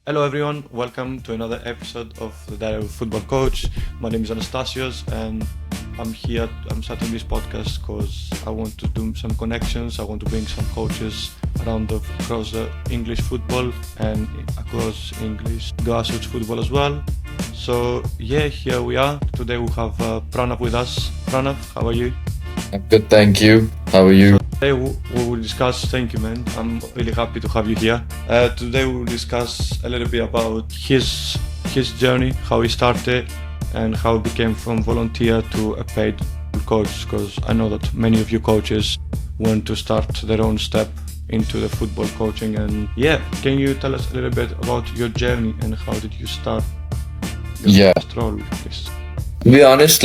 Hello everyone, welcome to another episode of the Diary of Football Coach. My name is Anastasios and I'm starting this podcast because I want to do some connections. I want to bring some coaches across the English football and across English grassroots football as well. So here we are. Today we have Pranav with us. Pranav, how are you? I'm good, thank you. How are you? Today we will discuss, thank you man, I'm really happy to have you here. Today we will discuss a little bit about his journey, how he started and how he became from volunteer to a paid coach, because I know that many of you coaches want to start their own step into the football coaching. And can you tell us a little bit about your journey and how did you start your first role, please? To be honest,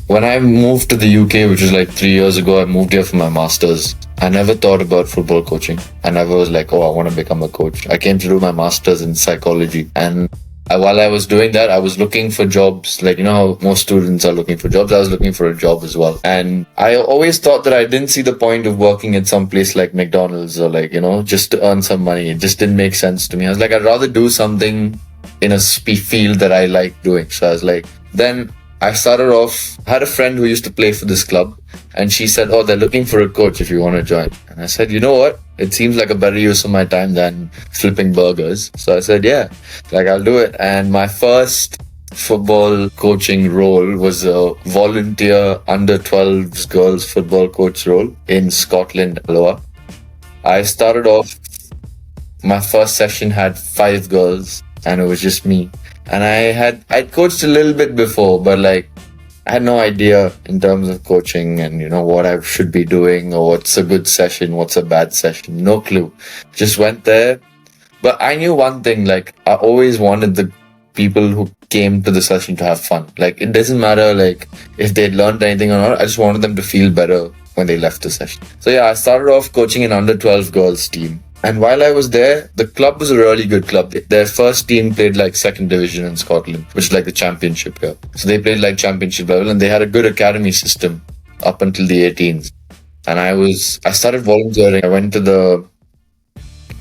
when I moved to the UK, which was 3 years ago, I moved here for my master's. I never thought about football coaching. I never was I want to become a coach. I came to do my master's in psychology. And while I was doing that, I was looking for jobs. How most students are looking for jobs, I was looking for a job as well. And I always thought that I didn't see the point of working at some place like McDonald's or just to earn some money. It just didn't make sense to me. I was I'd rather do something in a field that I like doing. So I was then I started off, I had a friend who used to play for this club and she said, they're looking for a coach if you want to join. And I said, you know what? It seems like a better use of my time than flipping burgers. So I said, I'll do it. And my first football coaching role was a volunteer under 12s girls football coach role in Scotland, Lower. I started off, my first session had 5 girls and it was just me. And I'd coached a little bit before, but I had no idea in terms of coaching and, what I should be doing or what's a good session, what's a bad session. No clue. Just went there. But I knew one thing, I always wanted the people who came to the session to have fun. It doesn't matter, if they'd learned anything or not. I just wanted them to feel better when they left the session. So I started off coaching an under 12 girls team. And while I was there, the club was a really good club. Their first team played second division in Scotland, which is the championship here. So they played championship level and they had a good academy system up until the 18s. And I started volunteering. I went to the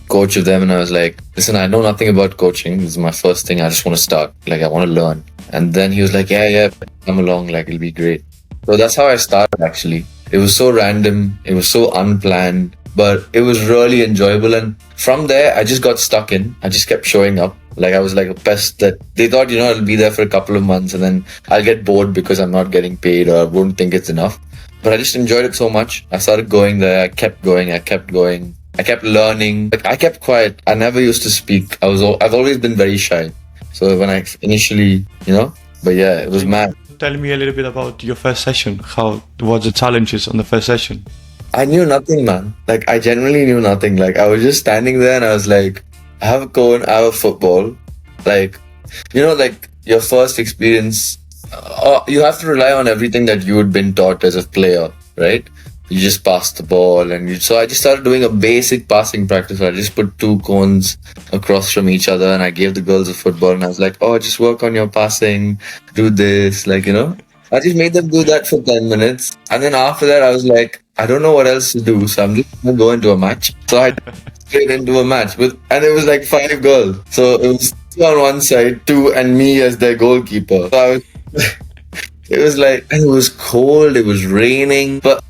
coach of them and I was listen, I know nothing about coaching. This is my first thing. I just want to start. I want to learn. And then he was come along. It'll be great. So that's how I started actually. It was so random. It was so unplanned. But it was really enjoyable. And from there, I just got stuck in. I just kept showing up. I was a pest that they thought, I'll be there for a couple of months and then I'll get bored because I'm not getting paid or I wouldn't think it's enough. But I just enjoyed it so much. I started going there. I kept going. I kept learning. I kept quiet. I never used to speak. I've always been very shy. So when I initially, it was mad. Tell me a little bit about your first session. What the challenges on the first session? I knew nothing, man. I genuinely knew nothing. I was just standing there and I was I have a cone, I have a football. Your first experience, you have to rely on everything that you had been taught as a player, right? You just pass the ball so I just started doing a basic passing practice. I just put 2 cones across from each other and I gave the girls a football and I was just work on your passing, do this, I just made them do that for 10 minutes. And then after that, I was I don't know what else to do. So I'm just going to go into a match. So I straight into a match. And it was 5 girls. So it was 2 on one side, 2 and me as their goalkeeper. So it was and it was cold. It was raining. But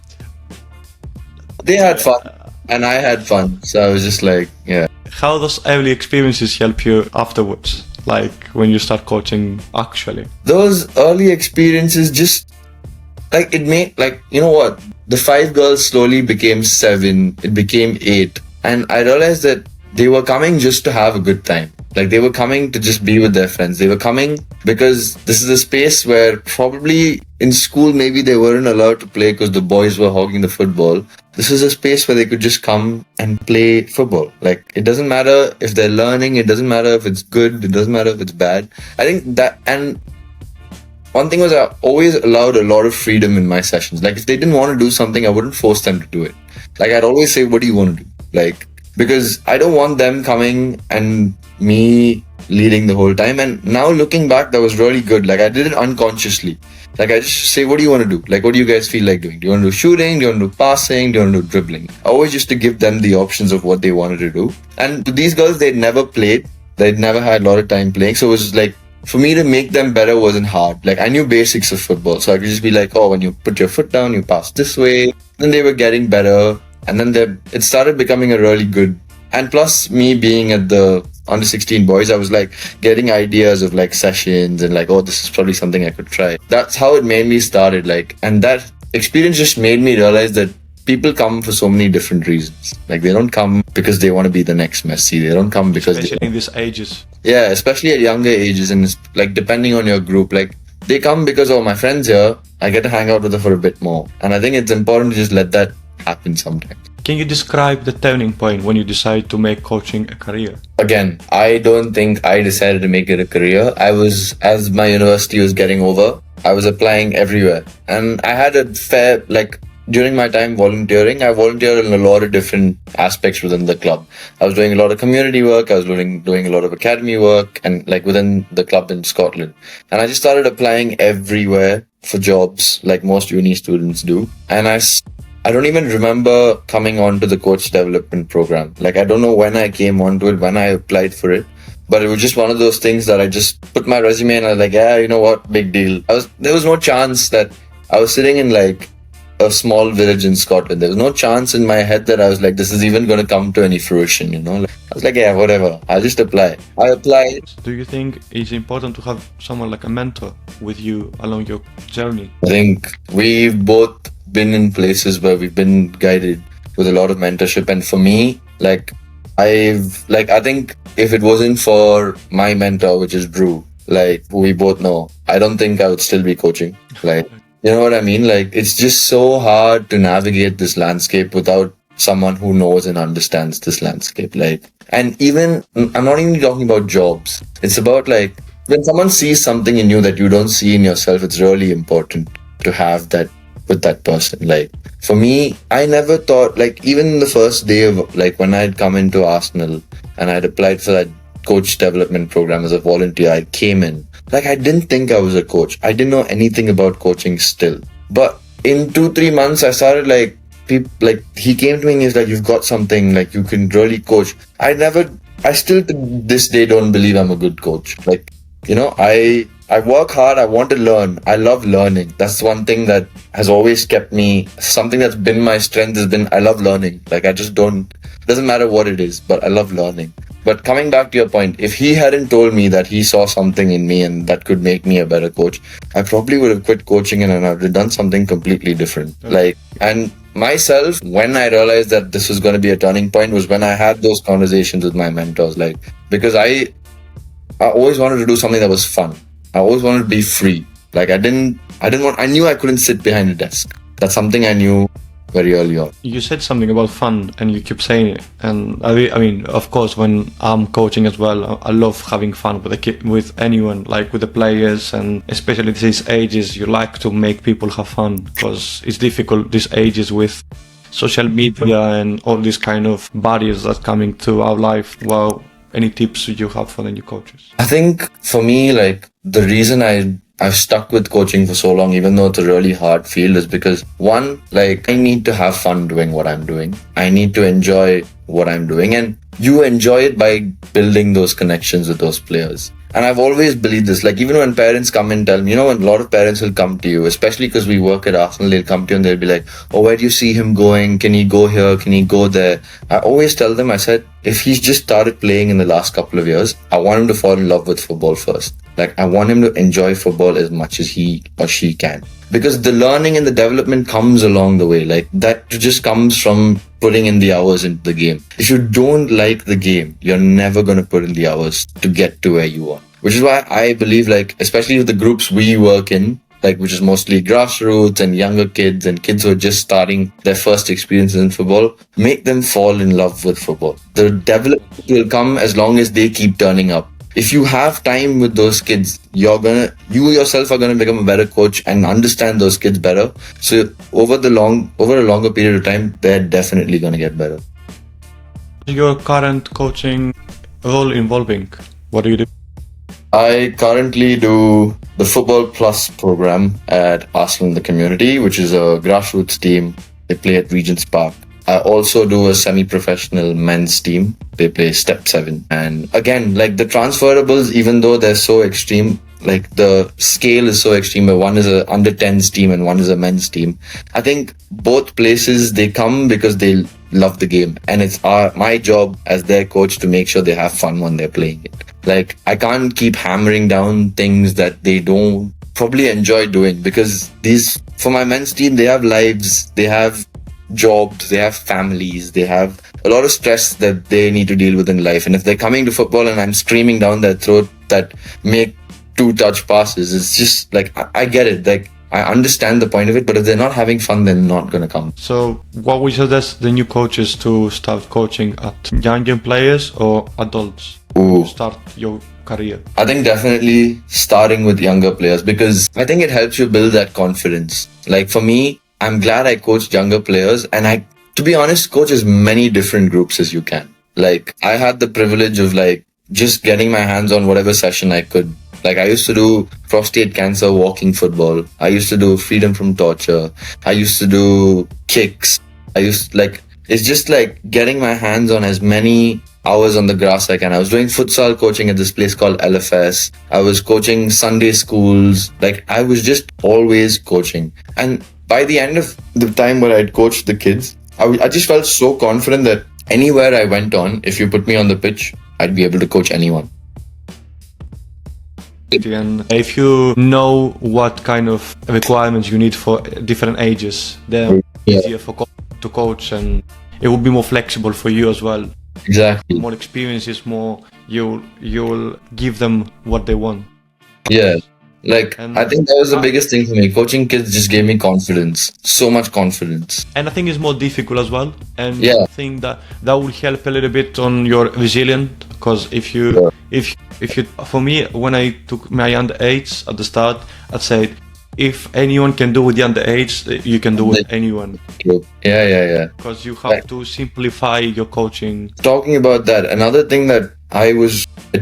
they had fun. And I had fun. So I was just How those early experiences help you afterwards? When you start coaching actually? Those early experiences just it made what? The 5 girls slowly became 7. It became 8. And I realized that they were coming just to have a good time. They were coming to just be with their friends. They were coming because this is a space where probably in school maybe they weren't allowed to play because the boys were hogging the football. This is a space where they could just come and play football. It doesn't matter if they're learning. It doesn't matter if it's good. It doesn't matter if it's bad. I think that, and one thing was I always allowed a lot of freedom in my sessions. If they didn't want to do something, I wouldn't force them to do it. I'd always say, what do you want to do? Because I don't want them coming and me leading the whole time. And now looking back, that was really good. I did it unconsciously. I just say, what do you want to do? What do you guys feel like doing? Do you want to do shooting? Do you want to do passing? Do you want to do dribbling? I always used to give them the options of what they wanted to do. And to these girls, they'd never played. They'd never had a lot of time playing. So it was like, for me to make them better wasn't hard. Like I knew basics of football. So I could just be like, oh, when you put your foot down, you pass this way. Then they were getting better. And then it started becoming a really good. And plus me being at the under 16 boys, I was like getting ideas of like sessions and like, oh, this is probably something I could try. That's how it mainly started. Like, and that experience just made me realize that people come for so many different reasons. Like they don't come because they want to be the next Messi. They don't come because especially in these ages. Yeah, especially at younger ages, and it's like depending on your group, like they come because, oh, my friend's here, I get to hang out with her for a bit more. And I think it's important to just let that happen sometimes. Can you describe the turning point when you decided to make coaching a career? Again, I don't think I decided to make it a career. As my university was getting over, I was applying everywhere. And I had a fair, like, during my time volunteering, I volunteered in a lot of different aspects within the club. I was doing a lot of community work, I was doing a lot of academy work, and like within the club in Scotland. And I just started applying everywhere for jobs, like most uni students do. And I don't even remember coming onto the coach development program. Like I don't know when I came onto it, when I applied for it. But it was just one of those things that I just put my resume and I was like, yeah, you know what, big deal. There was no chance that I was sitting in like a small village in Scotland. There was no chance in my head that I was like, this is even going to come to any fruition, you know? Like, I was like, yeah, whatever. I'll just apply. I applied. Do you think it's important to have someone like a mentor with you along your journey? I think we've both been in places where we've been guided with a lot of mentorship. And for me, I think if it wasn't for my mentor, which is Drew, like we both know, I don't think I would still be coaching. Like, you know what I mean? Like, it's just so hard to navigate this landscape without someone who knows and understands this landscape. Like, and even, I'm not even talking about jobs. It's about like, when someone sees something in you that you don't see in yourself, it's really important to have that with that person. Like, for me, I never thought, like, even the first day of, like, when I'd come into Arsenal and I'd applied for that coach development program as a volunteer, I came in. Like, I didn't think I was a coach. I didn't know anything about coaching still. But in 2-3 months, I started he came to me and he's like, you've got something, like, you can really coach. I still to this day don't believe I'm a good coach. Like, you know, I work hard. I want to learn. I love learning. That's one thing that has always kept me, something that's been my strength has been, I love learning. Like, doesn't matter what it is, but I love learning. But coming back to your point, if he hadn't told me that he saw something in me and that could make me a better coach, I probably would have quit coaching and I would have done something completely different. Like, and myself, when I realized that this was going to be a turning point was when I had those conversations with my mentors. Like, because I always wanted to do something that was fun. I always wanted to be free. Like, I knew I couldn't sit behind a desk. That's something I knew very early on. You said something about fun and you keep saying it. And I mean, of course, when I'm coaching as well, I love having fun with anyone, like with the players, and especially these ages, you like to make people have fun because it's difficult these ages with social media and all these kind of barriers that coming to our life. Well, any tips you have for the new coaches? I think for me, like, the reason I've stuck with coaching for so long, even though it's a really hard field, is because one, like, I need to have fun doing what I'm doing. I need to enjoy what I'm doing, and you enjoy it by building those connections with those players. And I've always believed this. Like, even when parents come and tell me, you know, when a lot of parents will come to you, especially because we work at Arsenal, they'll come to you and they'll be like, oh, where do you see him going? Can he go here? Can he go there? I always tell them, I said, if he's just started playing in the last couple of years, I want him to fall in love with football first. Like, I want him to enjoy football as much as he or she can. Because the learning and the development comes along the way. Like, that just comes from putting in the hours into the game. If you don't like the game, you're never going to put in the hours to get to where you are. Which is why I believe, like, especially with the groups we work in, like, which is mostly grassroots and younger kids and kids who are just starting their first experiences in football, make them fall in love with football. The development will come as long as they keep turning up. If you have time with those kids, you yourself are gonna become a better coach and understand those kids better. So over a longer period of time, they're definitely gonna get better. Your current coaching role involving, what do you do? I currently do the Football Plus program at Arsenal in the Community, which is a grassroots team. They play at Regent's Park. I also do a semi-professional men's team. They play step 7. And again, like the transferables, even though they're so extreme, like the scale is so extreme, where one is a under 10s team and one is a men's team. I think both places, they come because they love the game. And it's my job as their coach to make sure they have fun when they're playing it. Like, I can't keep hammering down things that they don't probably enjoy doing, because for my men's team, they have lives, they have jobs, they have families, they have a lot of stress that they need to deal with in life. And if they're coming to football and I'm screaming down their throat that make 2-touch passes, it's just like, I get it. Like, I understand the point of it, but if they're not having fun, they're not going to come. So what would you suggest the new coaches to start coaching at younger players or adults to start your career? I think definitely starting with younger players, because I think it helps you build that confidence. Like for me, I'm glad I coached younger players, and I, to be honest, coach as many different groups as you can. Like I had the privilege of like just getting my hands on whatever session I could. Like I used to do prostate cancer walking football. I used to do freedom from torture. I used to do kicks. It's just like getting my hands on as many hours on the grass I can. I was doing futsal coaching at this place called LFS. I was coaching Sunday schools. Like I was just always coaching. And by the end of the time where I'd coached the kids, I just felt so confident that anywhere I went on, if you put me on the pitch, I'd be able to coach anyone. And if you know what kind of requirements you need for different ages, they're easier to coach, and it will be more flexible for you as well. Exactly. More experiences, more you'll give them what they want. Yeah. Like, and I think that was the biggest thing for me. Coaching kids just gave me confidence. So much confidence. And I think it's more difficult as well. And I think that will help a little bit on your resilience. Because if you, for me, when I took my under-8s at the start, I said, if anyone can do with the under-8s, you can do with anyone. Yeah. Because you have to simplify your coaching. Talking about that, another thing that I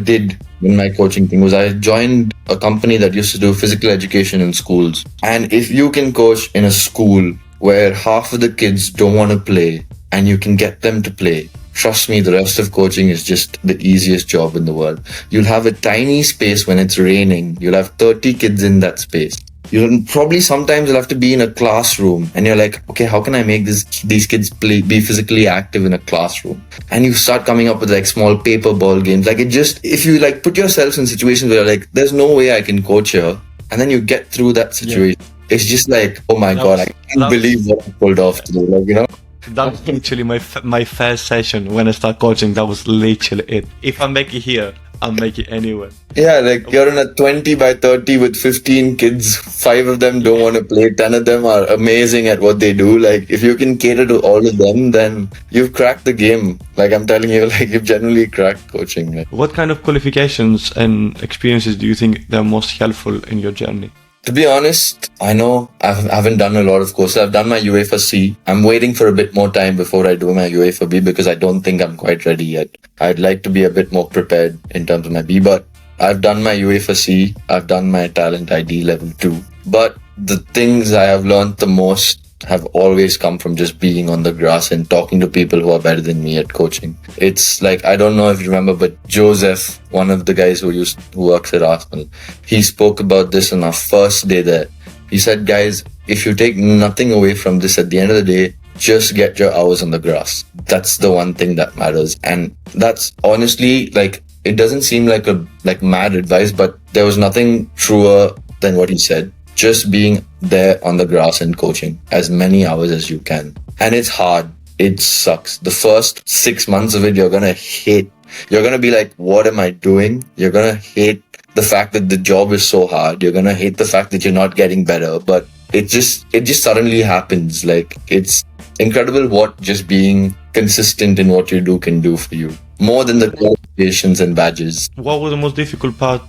did in my coaching thing was I joined a company that used to do physical education in schools. And if you can coach in a school where half of the kids don't want to play and you can get them to play, trust me, the rest of coaching is just the easiest job in the world. You'll have a tiny space when it's raining. You'll have 30 kids in that space. Sometimes you'll have to be in a classroom and you're like, okay, how can I make these kids be physically active in a classroom? And you start coming up with like small paper ball games. Like if you like put yourselves in situations where you're like, there's no way I can coach here. And then you get through that situation. Yeah. It's just like, oh my God, I can't believe what I pulled off today. Like, you know? That was literally my first session when I started coaching. That was literally it. If I make it here, I'll make it anywhere. Yeah, like you're in a 20 by 30 with 15 kids. 5 of them don't want to play. 10 of them are amazing at what they do. Like if you can cater to all of them, then you've cracked the game. Like I'm telling you, like you've generally cracked coaching. Like. What kind of qualifications and experiences do you think they're most helpful in your journey? To be honest, I know I haven't done a lot of courses. I've done my UEFA C. I'm waiting for a bit more time before I do my UEFA B because I don't think I'm quite ready yet. I'd like to be a bit more prepared in terms of my B, but I've done my UEFA C. I've done my Talent ID level 2. But the things I have learned the most have always come from just being on the grass and talking to people who are better than me at coaching. It's like, I don't know if you remember, but Joseph, one of the guys who works at Arsenal, he spoke about this on our first day there. He said, guys, if you take nothing away from this at the end of the day, just get your hours on the grass. That's the one thing that matters. And that's honestly like, it doesn't seem like mad advice, but there was nothing truer than what he said. Just being there on the grass and coaching as many hours as you can. And it's hard. It sucks. The first 6 months of it, you're going to hate. You're going to be like, what am I doing? You're going to hate the fact that the job is so hard. You're going to hate the fact that you're not getting better. But it just suddenly happens. Like it's incredible what just being consistent in what you do can do for you. More than the qualifications and badges. What was the most difficult part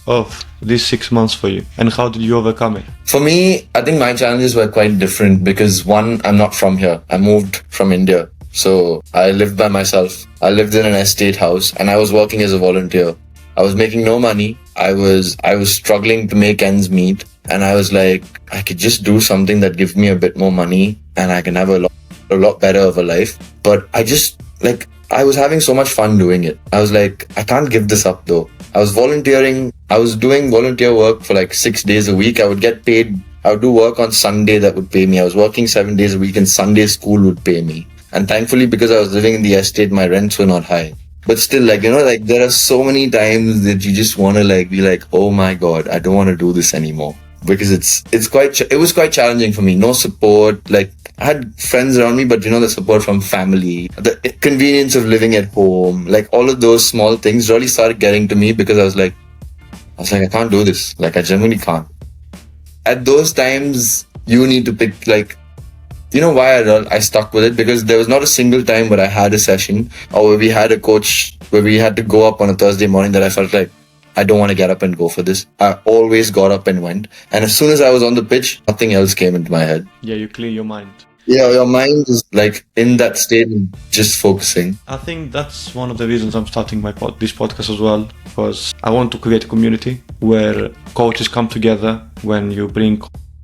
of these 6 months for you, and how did you overcome it? For me, I think my challenges were quite different because one, I'm not from here. I moved from India. So I lived by myself. I lived in an estate house and I was working as a volunteer. I was making no money. I was struggling to make ends meet. And I was like, I could just do something that gives me a bit more money and I can have a lot a lot better of a life. But I just like, I was having so much fun doing it. I was like, I can't give this up though. I was volunteering. I was doing volunteer work for like 6 days a week. I would get paid. I would do work on Sunday that would pay me. I was working 7 days a week and Sunday school would pay me. And thankfully, because I was living in the estate, my rents were not high. But still, like, like there are so many times that you just want to like be like, oh my God, I don't want to do this anymore. Because it was quite challenging for me. No support. Like, I had friends around me, but the support from family, the convenience of living at home, like all of those small things really started getting to me because I was like, I can't do this. Like, I genuinely can't. At those times, you need to pick, like, why I stuck with it? Because there was not a single time where I had a session or where we had a coach where we had to go up on a Thursday morning that I felt like, I don't want to get up and go for this. I always got up and went. And as soon as I was on the pitch, nothing else came into my head. Yeah, you clear your mind. Yeah, your mind is like in that state, just focusing. I think that's one of the reasons I'm starting this podcast as well, because I want to create a community where coaches come together when you bring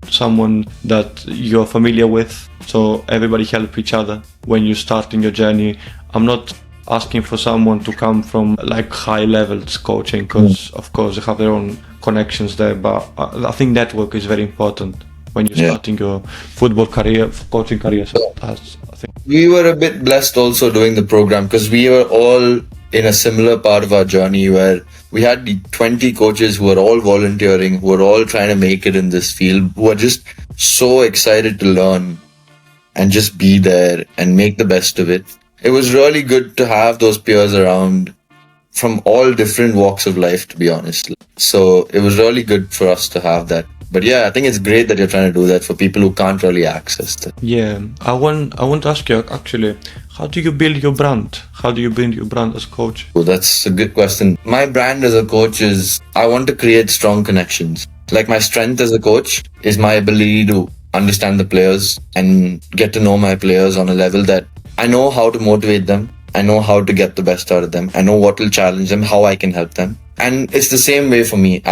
someone that you're familiar with, so everybody help each other when you're starting your journey. I'm not asking for someone to come from like high levels coaching, because of course they have their own connections there, but I think network is very important when you're starting your football career, coaching career. So I think we were a bit blessed also doing the program because we were all in a similar part of our journey where we had the 20 coaches who were all volunteering, who were all trying to make it in this field, who were just so excited to learn and just be there and make the best of it. It was really good to have those peers around from all different walks of life, to be honest. So it was really good for us to have that. But yeah, I think it's great that you're trying to do that for people who can't really access that. Yeah, I want to ask you actually, how do you build your brand? How do you build your brand as a coach? Well, that's a good question. My brand as a coach is I want to create strong connections. Like my strength as a coach is my ability to understand the players and get to know my players on a level that I know how to motivate them. I know how to get the best out of them. I know what will challenge them, how I can help them. And it's the same way for me.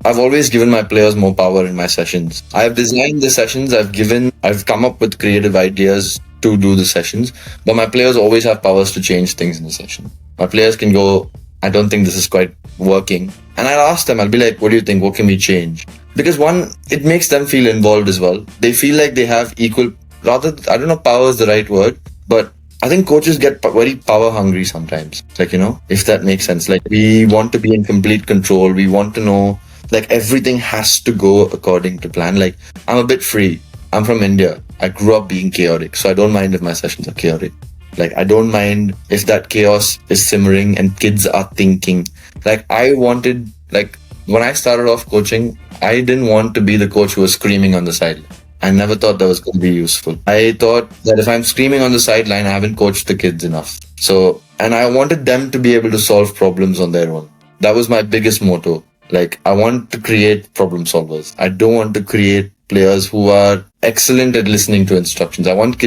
I've always given my players more power in my sessions. I've designed the sessions, I've come up with creative ideas to do the sessions, but my players always have powers to change things in the session. My players can go, I don't think this is quite working. And I'll ask them, I'll be like, what do you think? What can we change? Because one, it makes them feel involved as well. They feel like they have equal, rather, I don't know, power is the right word, but I think coaches get very power hungry sometimes. Like, if that makes sense. Like, we want to be in complete control. We want to know, like, everything has to go according to plan. Like, I'm a bit free. I'm from India. I grew up being chaotic. So I don't mind if my sessions are chaotic. Like, I don't mind if that chaos is simmering and kids are thinking. Like, when I started off coaching, I didn't want to be the coach who was screaming on the sideline. I never thought that was going to be useful. I thought that if I'm screaming on the sideline, I haven't coached the kids enough. So, and I wanted them to be able to solve problems on their own. That was my biggest motto. Like, I want to create problem solvers. I don't want to create players who are excellent at listening to instructions. I want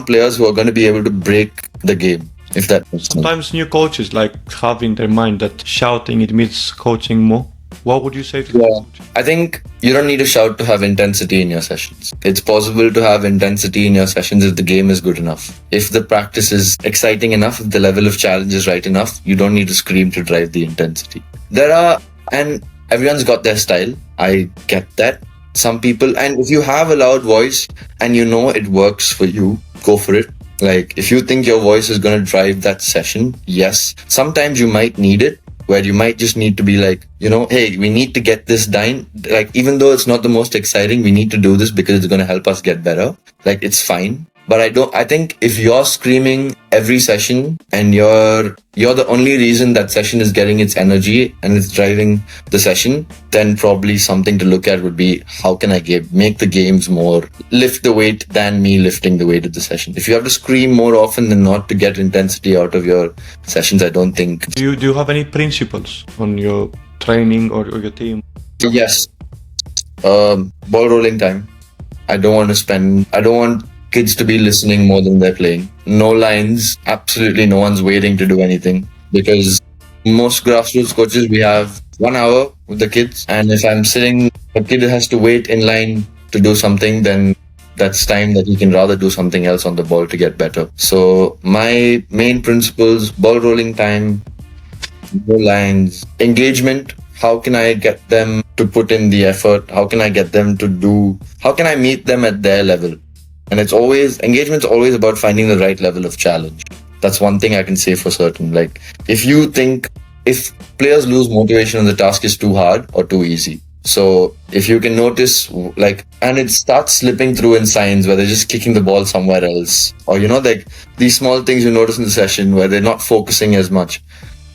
players who are going to be able to break the game. If that makes sense. Sometimes new coaches have in their mind that shouting it means coaching more. What would you say to that? I think you don't need to shout to have intensity in your sessions. It's possible to have intensity in your sessions if the game is good enough. If the practice is exciting enough, if the level of challenge is right enough, you don't need to scream to drive the intensity. And everyone's got their style. I get that. Some people, and if you have a loud voice and it works for you, go for it. Like, if you think your voice is going to drive that session, yes. Sometimes you might need it, where you might just need to be like, hey, we need to get this done. Like, even though it's not the most exciting, we need to do this because it's going to help us get better. Like, it's fine. But I think if you're screaming every session and you're the only reason that session is getting its energy and it's driving the session, then probably something to look at would be, how can I make the games more, lift the weight than me lifting the weight of the session. If you have to scream more often than not to get intensity out of your sessions, I don't think. Do you have any principles on your training or your team? Yes. Ball rolling time. I don't want kids to be listening more than they're playing. No lines, absolutely no one's waiting to do anything. Because most grassroots coaches, we have 1 hour with the kids. And if I'm sitting, a kid has to wait in line to do something, then that's time that he can rather do something else on the ball to get better. So my main principles: ball rolling time, goal lines, engagement. How can I get them to put in the effort? How can I get them to do? How can I meet them at their level? And engagement's always about finding the right level of challenge. That's one thing I can say for certain. Like, if players lose motivation and the task is too hard or too easy. So if you can notice, and it starts slipping through in signs where they're just kicking the ball somewhere else, or, these small things you notice in the session where they're not focusing as much.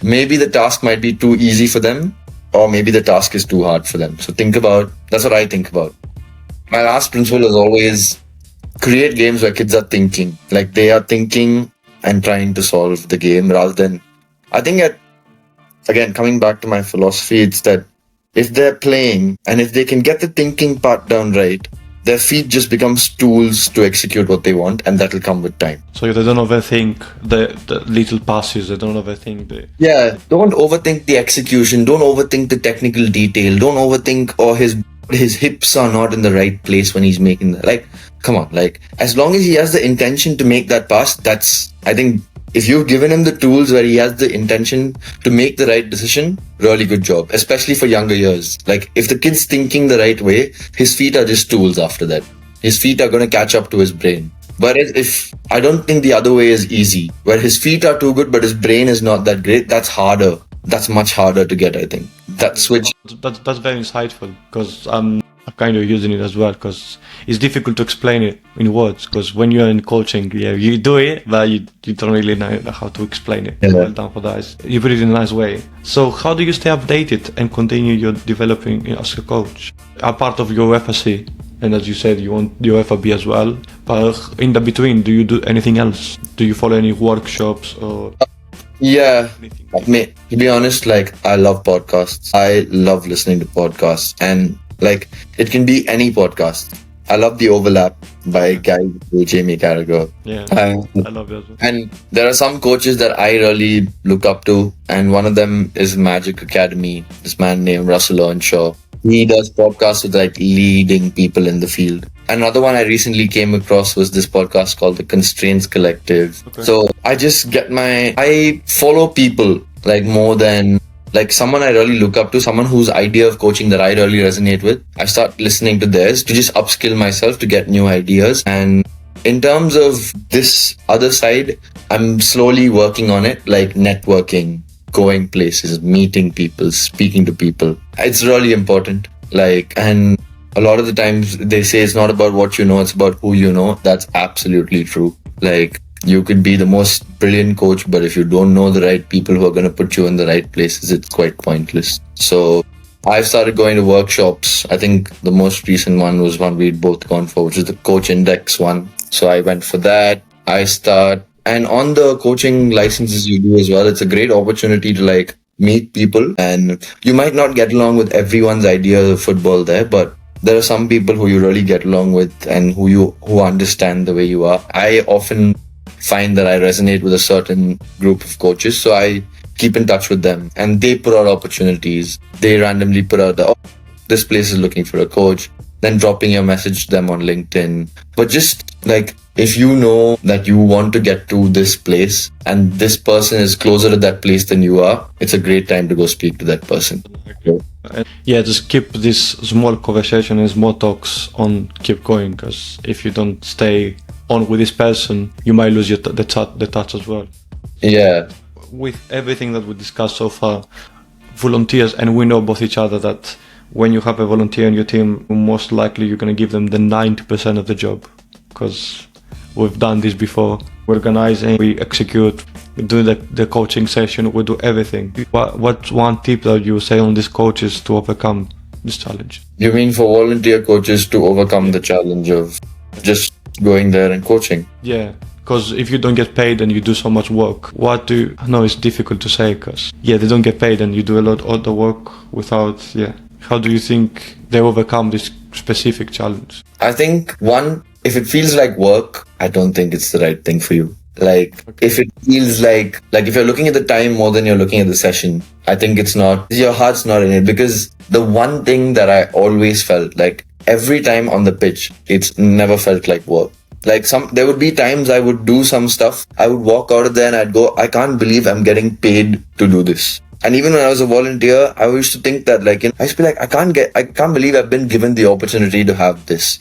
Maybe the task might be too easy for them, or maybe the task is too hard for them. So that's what I think about. My last principle is always create games where kids are thinking, like they are thinking and trying to solve the game rather than, again, coming back to my philosophy, it's that if they're playing and if they can get the thinking part down right, their feet just becomes tools to execute what they want, and that will come with time. So they don't overthink the little passes, they don't overthink the... Yeah, don't overthink the execution, don't overthink the technical detail, don't overthink, his hips are not in the right place when he's making come on, as long as he has the intention to make that pass, I think if you've given him the tools where he has the intention to make the right decision, really good job, especially for younger years. Like, if the kid's thinking the right way, his feet are just tools after that. His feet are going to catch up to his brain. Whereas I don't think the other way is easy, where his feet are too good, but his brain is not that great, that's harder. That's much harder to get, I think. That switch. That's very insightful, because I'm kind of using it as well, because it's difficult to explain it in words, because when you're in coaching, you do it, but you don't really know how to explain it. Yeah. Well done for that. You put it in a nice way. So how do you stay updated and continue your developing as a coach? A part of your FSC, and as you said, you want your FRB as well, but in the between, do you do anything else? Do you follow any workshops or... Yeah, to be honest, I love podcasts. I love listening to podcasts, and it can be any podcast. I love The Overlap by Jamie Carragher. Yeah, I love it as well. And there are some coaches that I really look up to, and one of them is Magic Academy. This man named Russell Earnshaw. He does podcasts with leading people in the field. Another one I recently came across was this podcast called The Constraints Collective. Okay. So I follow people more than someone I really look up to, someone whose idea of coaching that I really resonate with. I start listening to theirs to just upskill myself to get new ideas. And in terms of this other side, I'm slowly working on it, networking, going places, meeting people, speaking to people. It's really important. And a lot of the times they say it's not about what you know, it's about who you know. That's absolutely true. You could be the most brilliant coach, but if you don't know the right people who are going to put you in the right places, it's quite pointless. So I've started going to workshops. I think the most recent one was one we'd both gone for, which is the Coach Index one. So I went for that. And on the coaching licenses you do as well, it's a great opportunity to meet people. And you might not get along with everyone's idea of football there, but there are some people who you really get along with and who understand the way you are. I often find that I resonate with a certain group of coaches, so I keep in touch with them, and they put out opportunities. They randomly put out this place is looking for a coach, then dropping your message to them on LinkedIn. But just if you know that you want to get to this place and this person is closer to that place than you are, it's a great time to go speak to that person. Yeah, just keep this small conversation and small talks on, keep going, because if you don't stay on with this person, you might lose the touch as well. Yeah. With everything that we discussed so far, volunteers, and we know both each other that when you have a volunteer in your team, most likely you're going to give them the 90% of the job, because we've done this before. We organize and we execute, we do the coaching session, we do everything. What's one tip that you say on these coaches to overcome this challenge? You mean for volunteer coaches to overcome the challenge of just going there and coaching? Yeah, because if you don't get paid and you do so much work, I know it's difficult to say, because they don't get paid and you do a lot of the work without, how do you think they overcome this specific challenge? I think if it feels like work, I don't think it's the right thing for you. If it feels if you're looking at the time more than you're looking at the session, I think it's not, your heart's not in it. Because the one thing that I always felt every time on the pitch, it's never felt like work. Like there would be times I would do some stuff. I would walk out of there and I'd go, I can't believe I'm getting paid to do this. And even when I was a volunteer, I used to think that I used to be like, I can't believe I've been given the opportunity to have this.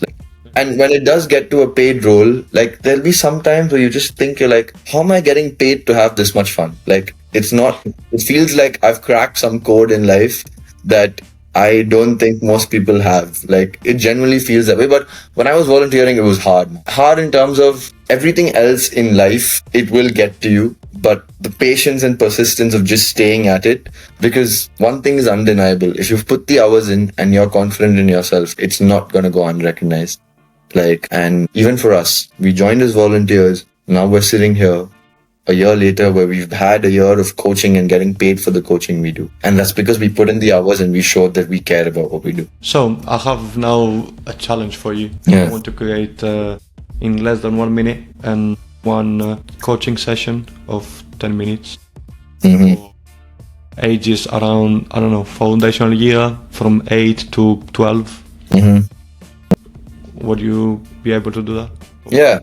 And when it does get to a paid role, there'll be some times where you just think you're like, how am I getting paid to have this much fun? It feels like I've cracked some code in life that I don't think most people have. It genuinely feels that way. But when I was volunteering, it was hard. Hard in terms of everything else in life, it will get to you. But the patience and persistence of just staying at it, because one thing is undeniable. If you've put the hours in and you're confident in yourself, it's not going to go unrecognized. And even for us, we joined as volunteers. Now we're sitting here a year later where we've had a year of coaching and getting paid for the coaching we do. And that's because we put in the hours and we showed that we care about what we do. So I have now a challenge for you. Yeah. I want to create in less than 1 minute and one coaching session of 10 minutes. Mm-hmm. Ages around, I don't know, foundational year from 8 to 12. Mm-hmm. Would you be able to do that? Yeah.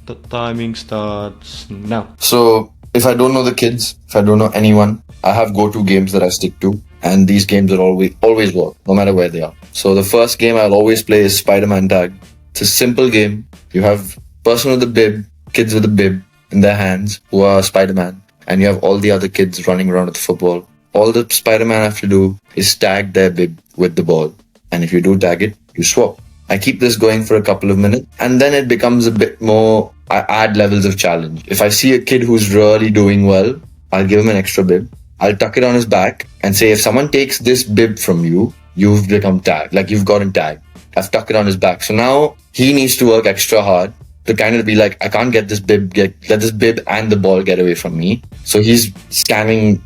The timing starts now. So if I don't know the kids, if I don't know anyone, I have go-to games that I stick to. And these games will always work, no matter where they are. So the first game I'll always play is Spider-Man Tag. It's a simple game. You have person with a bib, kids with a bib in their hands who are Spider-Man. And you have all the other kids running around with the football. All the Spider-Man have to do is tag their bib with the ball. And if you do tag it, you swap. I keep this going for a couple of minutes. And then it becomes a bit more, I add levels of challenge. If I see a kid who's really doing well, I'll give him an extra bib. I'll tuck it on his back and say, if someone takes this bib from you, you've become tagged. You've gotten tagged. I've tucked it on his back. So now he needs to work extra hard to kind of be like, I can't get this bib, let this bib and the ball get away from me. So he's scanning,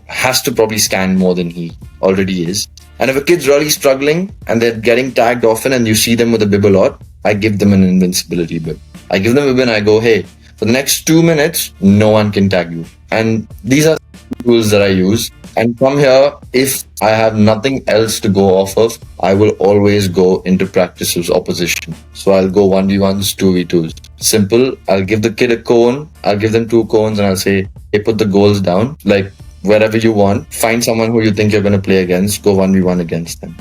has to probably scan more than he already is. And if a kid's really struggling and they're getting tagged often and you see them with a bib a lot, I give them an invincibility bib. I give them a bib and I go, hey, for the next 2 minutes, no one can tag you. And these are tools that I use. And from here, if I have nothing else to go off of, I will always go into practices opposition. So I'll go 1v1s, 2v2s. Simple. I'll give the kid a cone. I'll give them 2 cones and I'll say, hey, put the goals down. Wherever you want, find someone who you think you're going to play against, go 1v1 against them.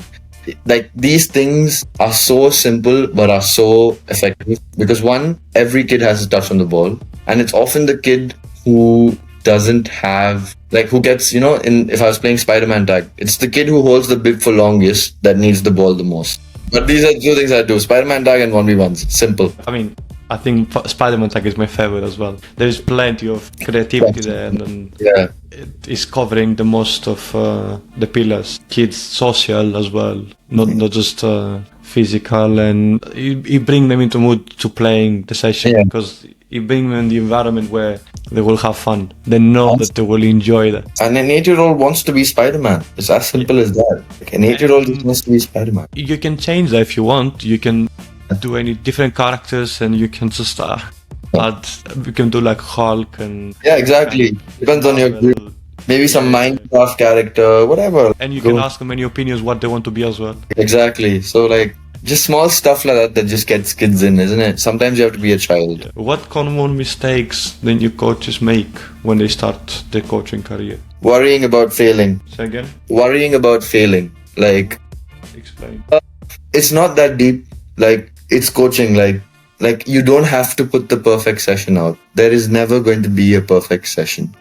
These things are so simple but are so effective because one, every kid has a touch on the ball, and it's often the kid who doesn't have, who gets, if I was playing Spider-Man Tag, it's the kid who holds the bib for longest that needs the ball the most. But these are 2 things I do, Spider-Man Tag and 1v1s, simple. I think Spider-Man Tag is my favorite as well. There's plenty of creativity there, and yeah, it is covering the most of the pillars. Kids, social as well, not just physical, and you bring them into mood to playing the session because you bring them in the environment where they will have fun. They know that they will enjoy that. And an 8-year-old wants to be Spider-Man. It's as simple as that. An 8-year-old just wants to be Spider-Man. You can change that if you want. You can do any different characters and you can just add, you can do Hulk and... Yeah, exactly. Depends on your group. Maybe some Minecraft character, whatever. And you can ask them any opinions what they want to be as well. Exactly. So just small stuff like that just gets kids in, isn't it? Sometimes you have to be a child. Yeah. What common mistakes the new coaches make when they start their coaching career? Worrying about failing. Say again? Worrying about failing. Explain. It's not that deep. It's coaching. You don't have to put the perfect session out. There is never going to be a perfect session.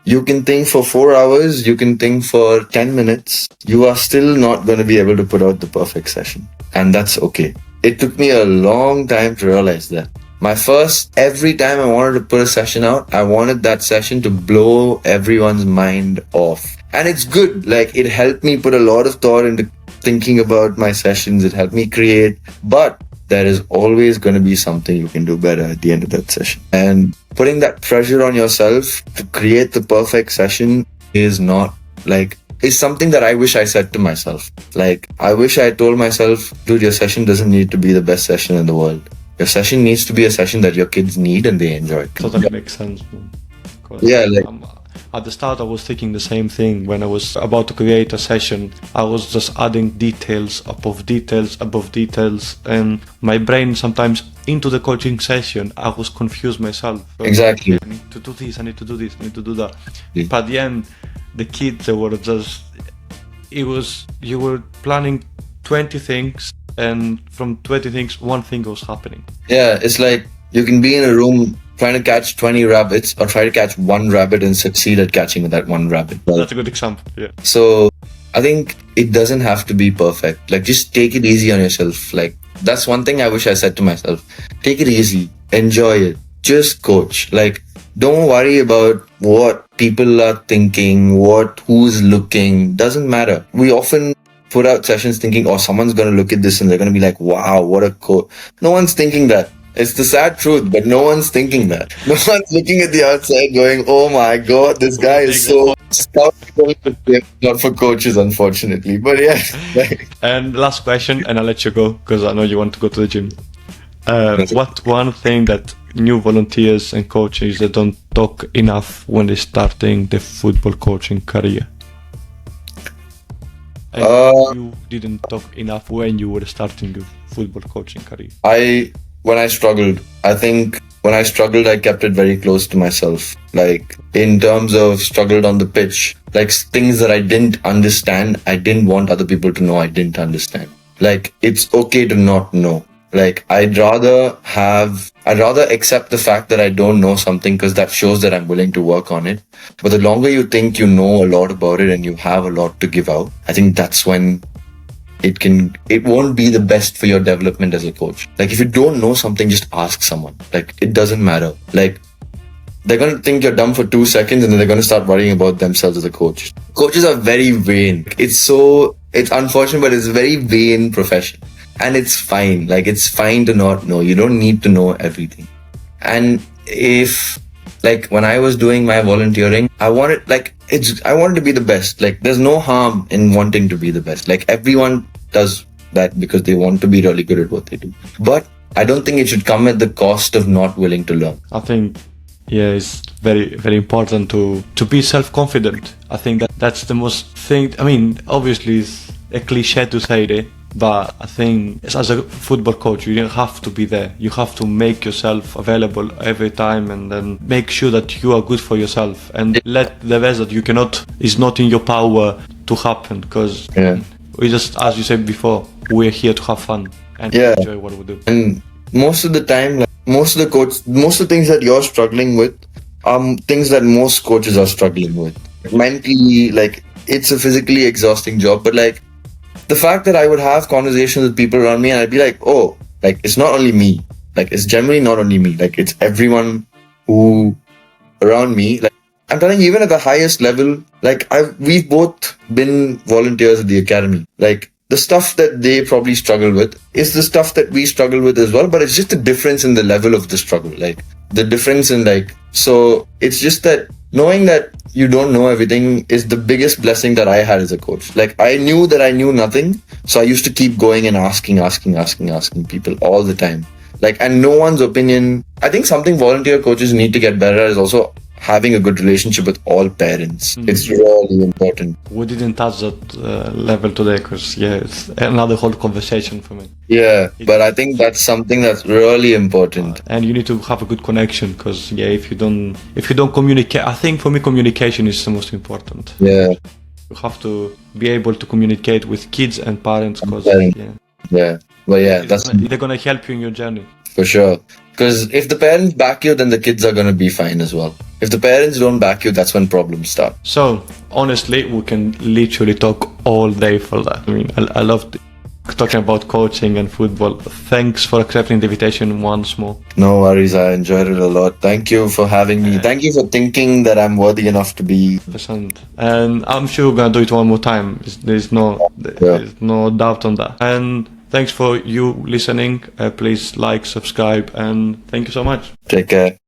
You can think for 4 hours, you can think for 10 minutes. You are still not going to be able to put out the perfect session. And that's okay. It took me a long time to realize that. Every time I wanted to put a session out, I wanted that session to blow everyone's mind off. And it's good. It helped me put a lot of thought into thinking about my sessions. It helped me create. But there is always going to be something you can do better at the end of that session. And putting that pressure on yourself to create the perfect session is not is something that I wish I said to myself. I wish I told myself, dude, your session doesn't need to be the best session in the world. Your session needs to be a session that your kids need and they enjoy. Totally makes sense. Yeah, at the start I was thinking the same thing. When I was about to create a session, I was just adding details above details above details, and my brain sometimes into the coaching session I was confused myself. Exactly. I need to do this, I need to do this, I need to do that. Yeah. But at the end, the kids, they were just, you were planning 20 things, and from 20 things, one thing was happening. Yeah, it's like you can be in a room trying to catch 20 rabbits or try to catch one rabbit and succeed at catching that one rabbit. That's a good example, yeah. So I think it doesn't have to be perfect. Like, just take it easy on yourself. Like, that's one thing I wish I said to myself. Take it easy. Enjoy it. Just coach. Like, don't worry about what people are thinking, who's looking. Doesn't matter. We often put out sessions thinking, oh, someone's going to look at this and they're going to be like, wow, what a coach. No one's thinking that. It's the sad truth, but no one's thinking that. No one's looking at the outside going, oh my God, this guy is so stout. Not for coaches, unfortunately. But yeah. And last question, and I'll let you go because I know you want to go to the gym. What one thing that new volunteers and coaches that don't talk enough when they're starting the football coaching career? And you didn't talk enough when you were starting your football coaching career. When I struggled, I kept it very close to myself. Like, in terms of struggled on the pitch, like things that I didn't understand, I didn't want other people to know I didn't understand. Like, it's okay to not know. Like, I'd rather accept the fact that I don't know something because that shows that I'm willing to work on it. But the longer you think you know a lot about it and you have a lot to give out, I think that's when it won't be the best for your development as a coach. Like, if you don't know something, just ask someone. Like, it doesn't matter. Like, they're going to think you're dumb for 2 seconds and then they're going to start worrying about themselves as a coach. Coaches are very vain. It's unfortunate, but it's a very vain profession. And it's fine. Like, it's fine to not know. You don't need to know everything. And when I was doing my volunteering, I wanted to be the best. Like, there's no harm in wanting to be the best. Like, everyone does that because they want to be really good at what they do. But I don't think it should come at the cost of not willing to learn. I think, yeah, it's very, very important to be self-confident. I think that's the most thing. I mean, obviously it's a cliche to say it, but I think as a football coach, you don't have to be there. You have to make yourself available every time and then make sure that you are good for yourself and let the best that you cannot is not in your power to happen, because we just, as you said before, we're here to have fun and enjoy what we do. And most of the time, most of the things that you're struggling with are things that most coaches are struggling with. Mentally, like, it's a physically exhausting job, but like, the fact that I would have conversations with people around me and I'd be like, oh, like, it's not only me. Like, it's generally not only me. Like, it's everyone who around me. Like, I'm telling you, even at the highest level, like, we've both been volunteers at the academy. Like, the stuff that they probably struggle with is the stuff that we struggle with as well, but it's just a difference in the level of the struggle. Like, the difference in, like, so it's just that knowing that you don't know everything is the biggest blessing that I had as a coach. Like, I knew that I knew nothing, so I used to keep going and asking people all the time. Like, and no one's opinion. I think something volunteer coaches need to get better at is also having a good relationship with all parents. Mm-hmm. It's really important. We didn't touch that level today because, it's another whole conversation for me. Yeah, but I think that's something that's really important. And you need to have a good connection because, if you don't communicate, I think for me communication is the most important. Yeah. You have to be able to communicate with kids and parents because, they're going to help you in your journey. For sure. Because if the parents back you, then the kids are going to be fine as well. If the parents don't back you, that's when problems start. So, honestly, we can literally talk all day for that. I mean, I love talking about coaching and football. Thanks for accepting the invitation once more. No worries, I enjoyed it a lot. Thank you for having me. Thank you for thinking that I'm worthy enough to be. And I'm sure we're going to do it one more time. There's no doubt on that. And thanks for you listening. Please like, subscribe, and thank you so much. Take care.